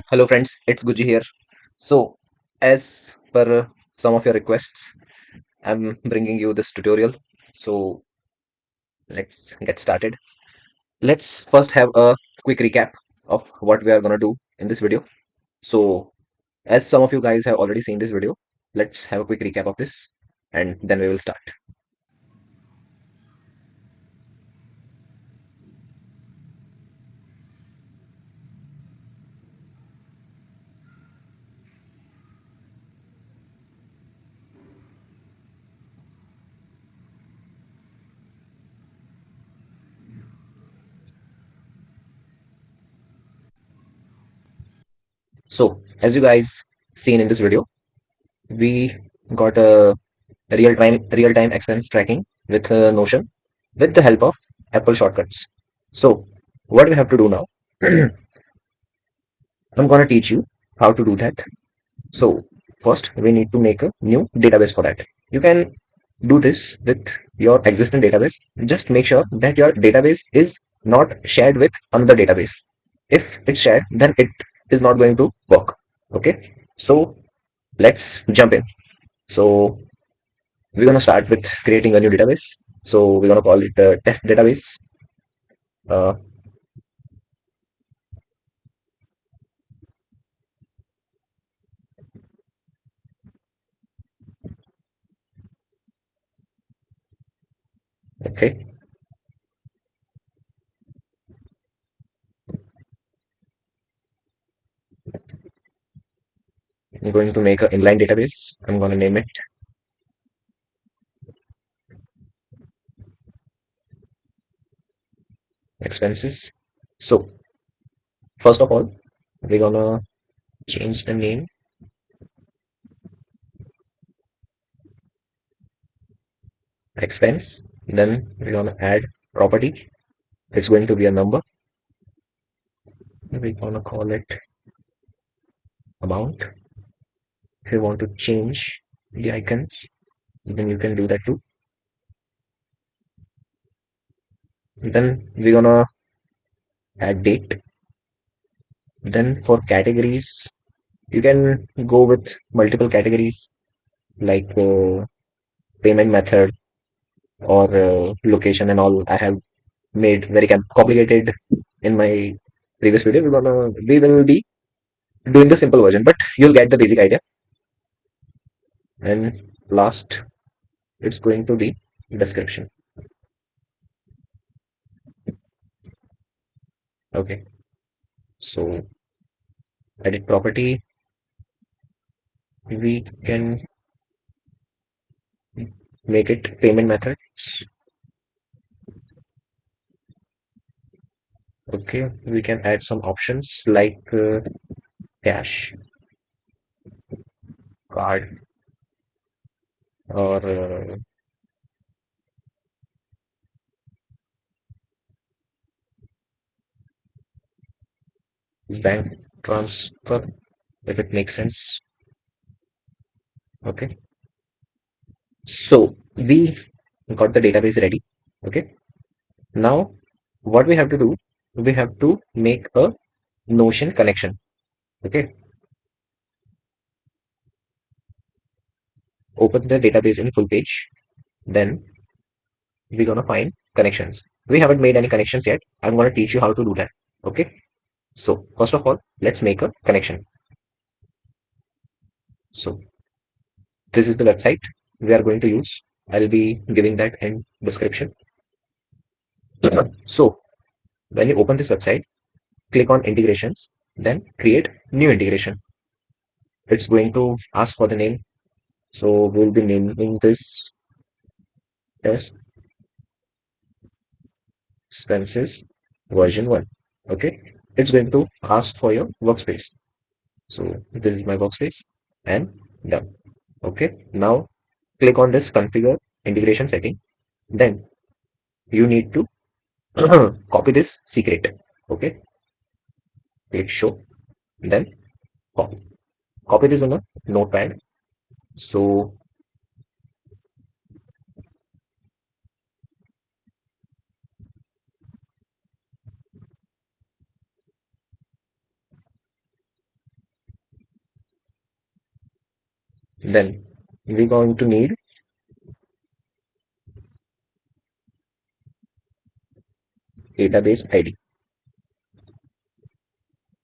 Hello friends, it's Guji here. So, as per some of your requests, I'm bringing you this tutorial. So, let's get started. Let's first have a quick recap of what we are going to do in this video. So, as some of you guys have already seen this video, let's have a quick recap of this and then we will start. So, as you guys seen in this video, we got a real-time expense tracking with Notion with the help of Apple shortcuts. So, what we have to do now, I'm going to teach you how to do that. So, first we need to make a new database for that. You can do this with your existing database. Just make sure that your database is not shared with another database. If it's shared, then it is not going to work. Okay, so let's jump in. So, we're going to start with creating a new database. So, we're going to call it a test database. Uh, okay, I'm going to make an inline database. I'm going to name it expenses. So, first of all, we're going to change the name expense. Then we're going to add property. It's going to be a number. We're going to call it amount. If you want to change the icons, then you can do that too. Then we're going to add date. Then for categories, you can go with multiple categories like payment method or location and all. I have made very complicated in my previous video. We will be doing the simple version, but you'll get the basic idea. And last, it's going to be description. Okay, so edit property. We can make it payment methods. Okay, we can add some options like cash, card, or bank transfer if it makes sense. Okay, so we got the database ready. Okay, now what we have to do, we have to make a Notion connection. Okay, open the database in full page. Then we're gonna find connections. We haven't made any connections yet. I'm gonna teach you how to do that. Okay, so first of all, let's make a connection. So this is the website we are going to use. I'll be giving that in description. So when you open this website, click on integrations, then create new integration. It's going to ask for the name. So we'll be naming this test expenses version 1. Okay. It's going to ask for your workspace. So this is my workspace and done. Okay. Now click on this configure integration setting. Then you need to copy this secret. Okay. Click show. Then copy. Copy this on a notepad. So Then we're going to need database ID.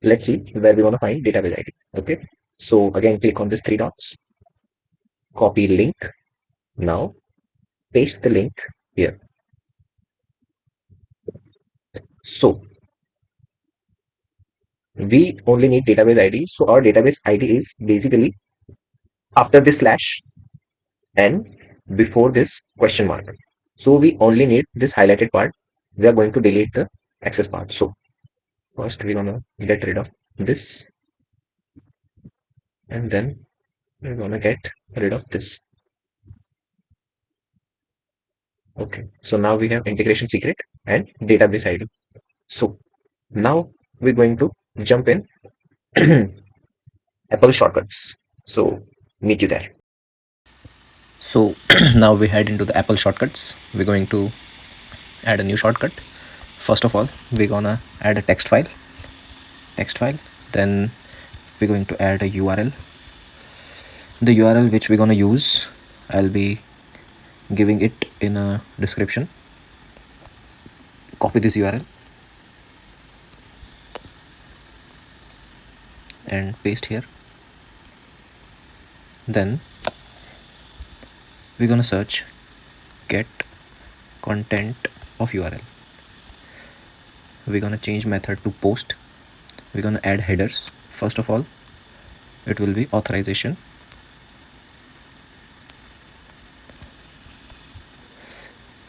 Let's see where we want to find database ID. Okay. So again, click on these three dots, copy link. Now paste the link here. So we only need database ID. So our database ID is basically after this slash and before this question mark. So we only need this highlighted part. We are going to delete the access part. So first we're gonna get rid of this, and then we're gonna get rid of this. Okay. So now we have integration secret and database ID. So now we're going to jump in Apple shortcuts. So meet you there. So now we head into the Apple shortcuts. We're going to add a new shortcut. First of all, we're gonna add a text file. Then we're going to add a URL. The URL which we're gonna use, I'll be giving it in a description. Copy this URL and paste here. Then we're gonna search get content of URL. We're gonna change method to post. We're gonna add headers. First of all, it will be authorization.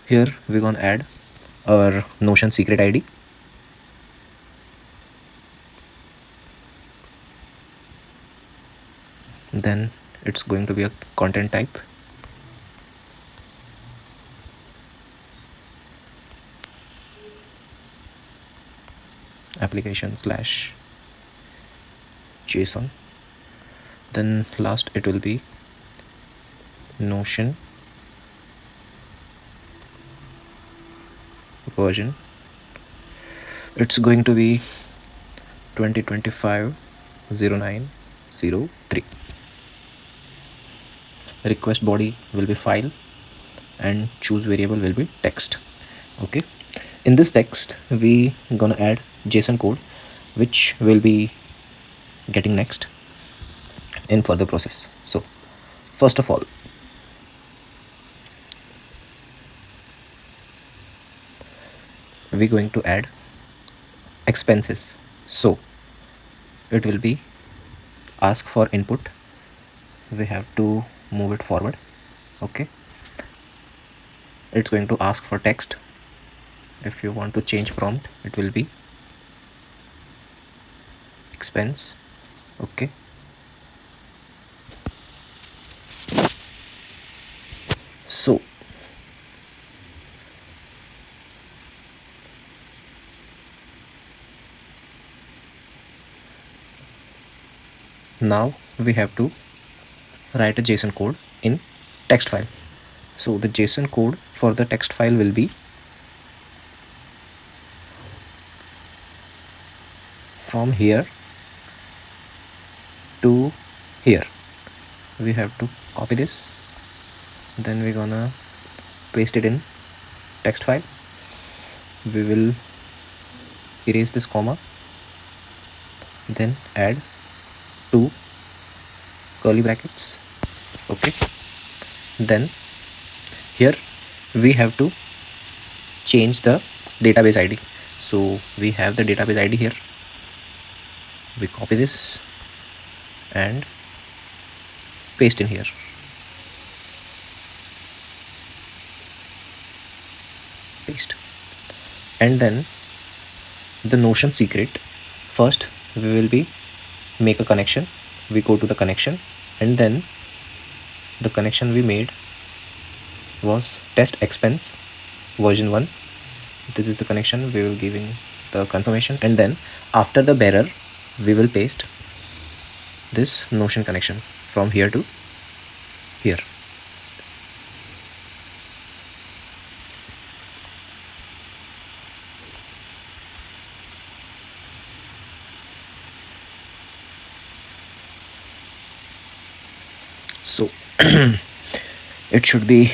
Here we're gonna add our Notion secret ID. Then it's going to be a content type. Application slash JSON. Then last it will be Notion version. It's going to be 2025-09-03. Request body will be file and choose variable will be text. Okay, in this text we gonna add JSON code which will be getting next in further process. So first of all, we're going to add expenses. So it will be ask for input. We have to move it forward. Okay, it's going to ask for text. If you want to change prompt, it will be expense. Okay, so now we have to write a JSON code in text file. So the JSON code for the text file will be from here to here. We have to copy this, then we're gonna paste it in text file. We will erase this comma, then add two curly brackets. Okay, then here we have to change the database ID. So we have the database ID here. We copy this and paste in here. Paste. And then the Notion secret. First we will be make a connection. We go to the connection, and then the connection we made was test expense version 1. This is the connection we will giving the confirmation, and then after the bearer we will paste this Notion connection from here to here. So it should be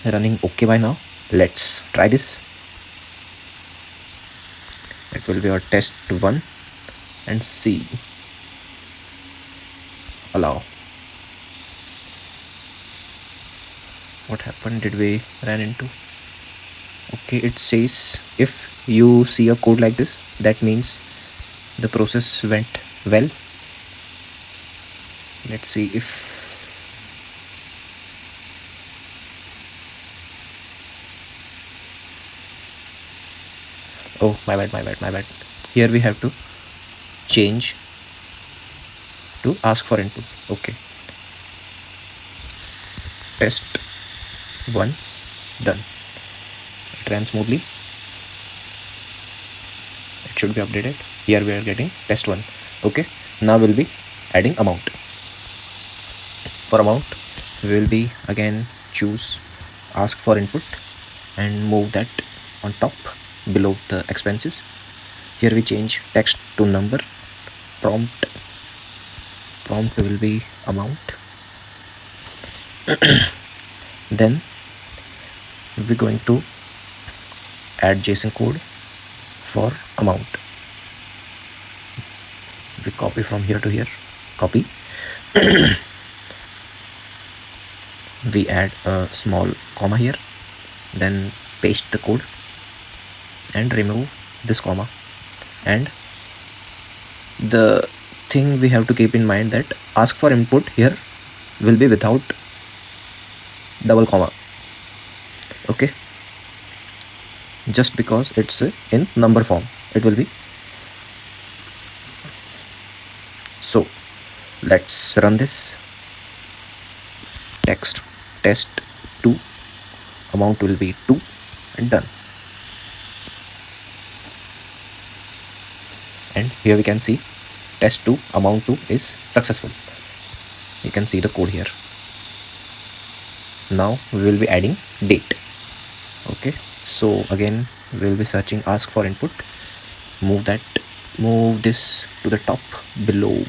running okay by now. Let's try this. It will be our test 1 and see. Allow. What happened? Did we ran into? Okay, it says if you see a code like this, that means the process went well. Let's see if oh, my bad. Here we have to change to ask for input. Okay, test 1 done. It ran smoothly. It should be updated. Here we are getting test 1. Okay, now we'll be adding amount. For amount, we will be again choose ask for input and move that on top below the expenses. Here we change text to number. Prompt will be amount. Then we're going to add JSON code for amount. We copy from here to here, copy. We add a small comma here, then paste the code and remove this comma. And the thing we have to keep in mind that ask for input here will be without double comma. Okay, just because it's in number form, it will be. So let's run this. Text test 2, amount will be 2 and done. And here we can see test 2 amount 2 is successful. You can see the code here. Now we will be adding date. Okay, so again we will be searching ask for input. Move this to the top below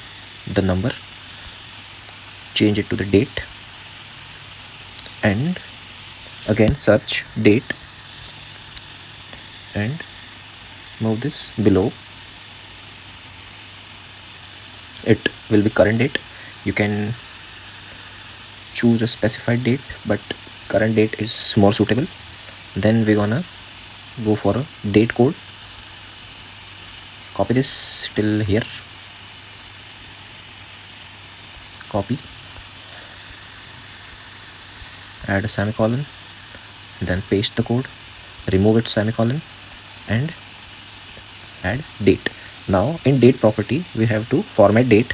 the number, change it to the date, and again search date and move this below. It will be current date. You can choose a specified date, but current date is more suitable. Then we're gonna go for a date code. Copy this till here, copy, add a semicolon, then paste the code, remove its semicolon and add date. Now in date property we have to format date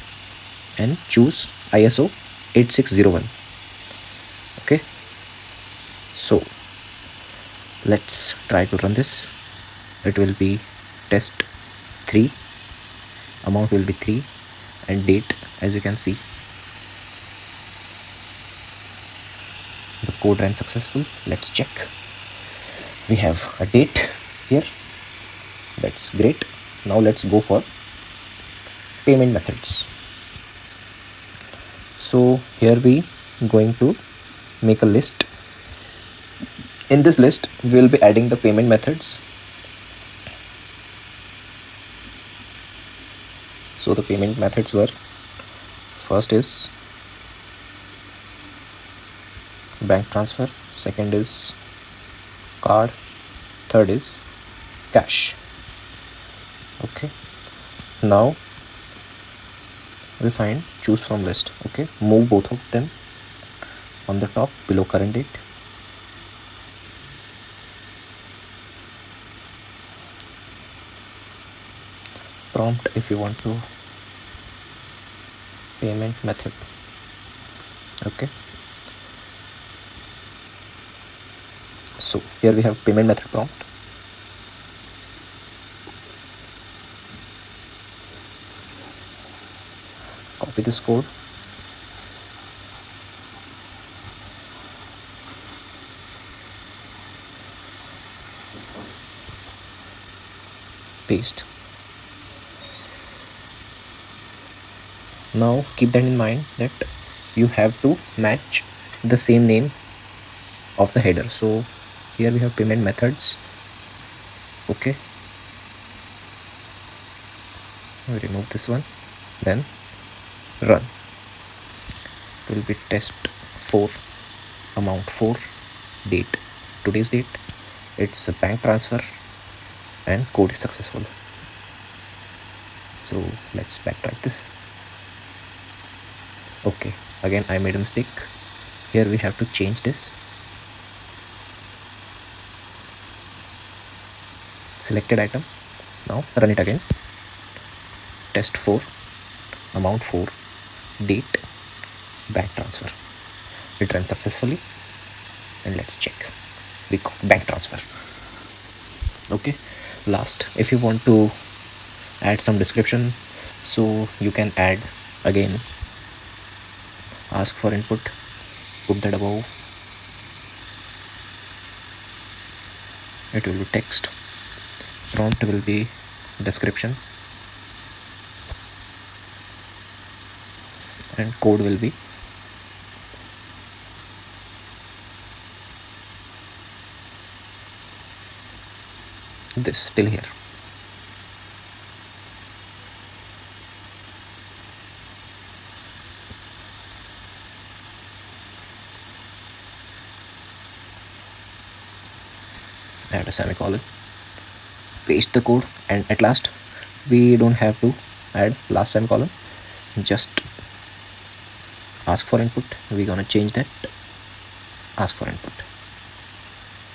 and choose ISO 8601. Okay, so let's try to run this. It will be test 3, amount will be 3 and date, as you can see the code ran successful. Let's check. We have a date here. That's great. Now let's go for payment methods. So here we going to make a list. In this list we will be adding the payment methods. So the payment methods were, first is bank transfer, second is card, third is cash. Okay, now we find choose from list. Okay, move both of them on the top below current date. Prompt if you want to payment method. Okay, so here we have payment method prompt. Copy this code, paste. Now keep that in mind that you have to match the same name of the header. So here we have payment methods. Okay, we remove this one, then run. It will be test 4, amount 4, date, today's date, it's a bank transfer, and code is successful. So let's backtrack this. Okay, again I made a mistake. Here we have to change this. Selected item. Now run it again. Test 4, amount 4, date, bank transfer. It ran successfully, and let's check. We got bank transfer. Okay, last, if you want to add some description, so you can add again, ask for input, put that above. It will be text, prompt will be description, and code will be this till here. Add a semicolon, paste the code, and at last we don't have to add last semicolon, just ask for input. We're gonna change that, ask for input,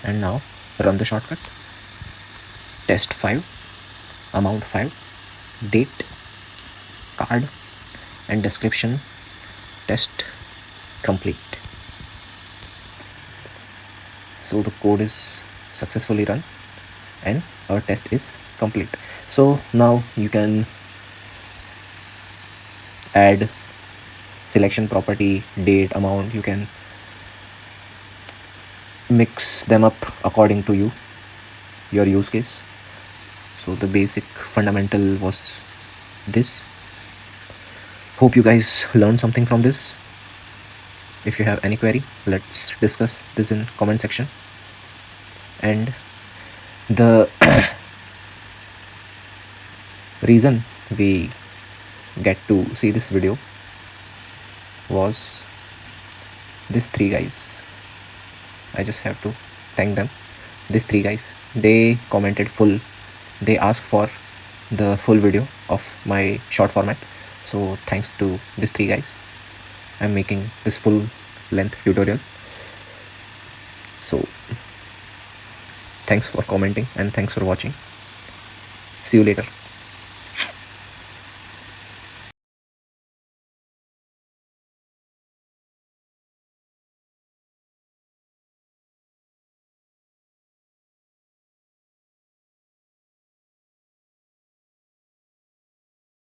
and now run the shortcut. Test 5, amount 5, date, card, and description, test complete. So the code is successfully run and our test is complete. So now you can add selection property, date, amount. You can mix them up according to your use case. So the basic fundamental was this. Hope you guys learned something from this. If you have any query, let's discuss this in comment section. And the reason we get to see this video was these 3 guys. I just have to thank them. These 3 guys, they commented full, they asked for the full video of my short format. So thanks to these 3 guys, I'm making this full length tutorial. So thanks for commenting and thanks for watching. See you later.